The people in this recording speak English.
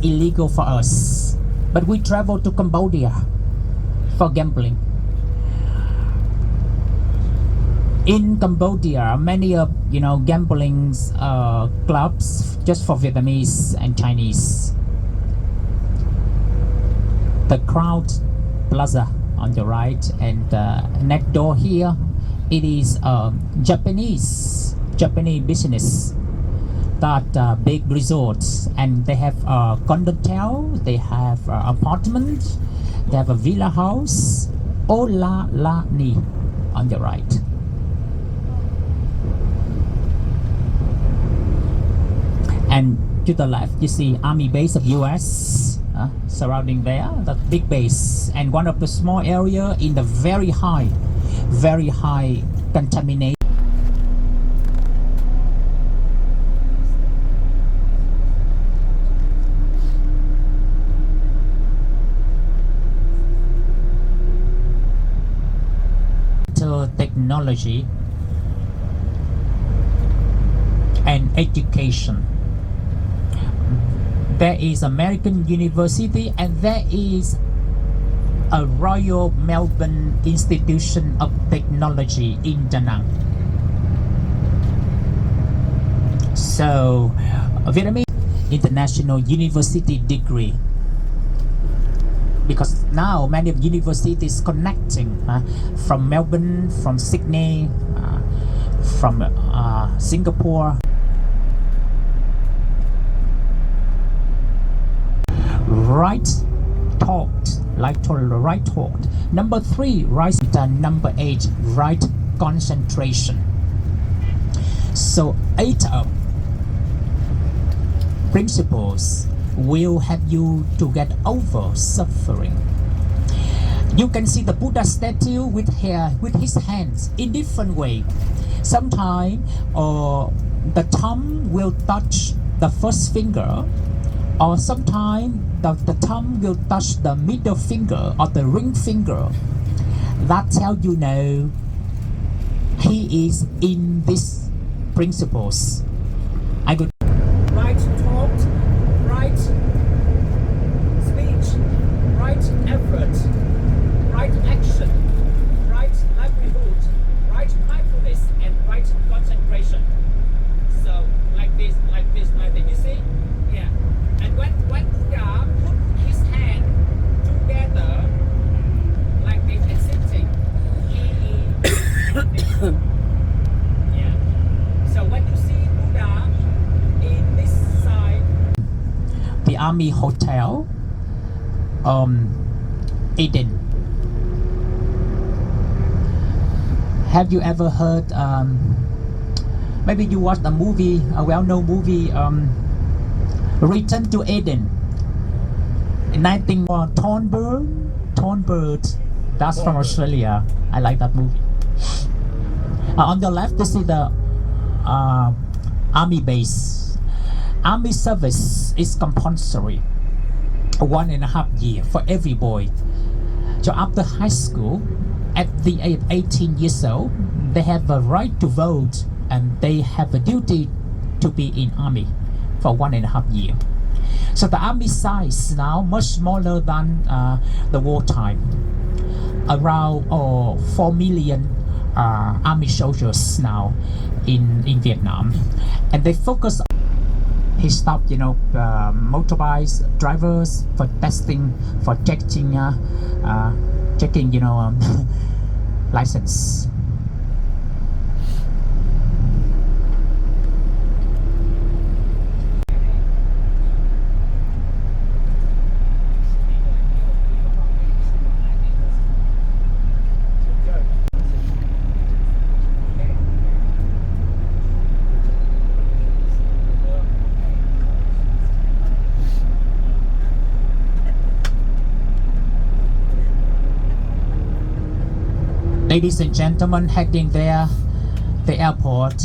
illegal for us, but we travel to Cambodia for gambling. In Cambodia, many of gambling clubs just for Vietnamese and Chinese. The Crown Plaza on the right, and next door here, it is Japanese business. That big resorts, and they have condotel, they have apartment, they have a villa house. Ola La Ni on the right. And to the left, you see army base of US surrounding there, that big base, and one of the small area in the very high contamination. Technology and education. There is American University, and there is a Royal Melbourne Institution of Technology in Danang. So Vietnamese international university degree, because now many of universities connecting from Melbourne, from Sydney, from Singapore. Right thought. Number 3, right. Number 8, right concentration. So 8 principles will help you to get over suffering. You can see the Buddha statue with his hands in different way. Sometimes the thumb will touch the first finger, or sometimes the thumb will touch the middle finger or the ring finger. That tells you know he is in these principles. I could right thought, right speech, right effort, right action, right livelihood, right mindfulness, and right concentration. So like this, you see? Yeah. And when Buddha put his hand together like this and sitting, he is yeah. So when you see Buddha in this side, the Army Hotel, Eden. Have you ever heard? Maybe you watched a movie, a well-known movie, Return to Eden. In 19 Thornbird. That's from Australia. I like that movie. On the left, you see the army base. Army service is compulsory, 1.5 years for every boy. So after high school, at the age of 18 years old, they have a right to vote, and they have a duty to be in army for 1.5 years. So the army size now much smaller than the wartime. Around 4 million army soldiers now in Vietnam, and they focus. He stopped, motorbikes drivers for testing, for checking, license. Ladies and gentlemen, heading there, the airport.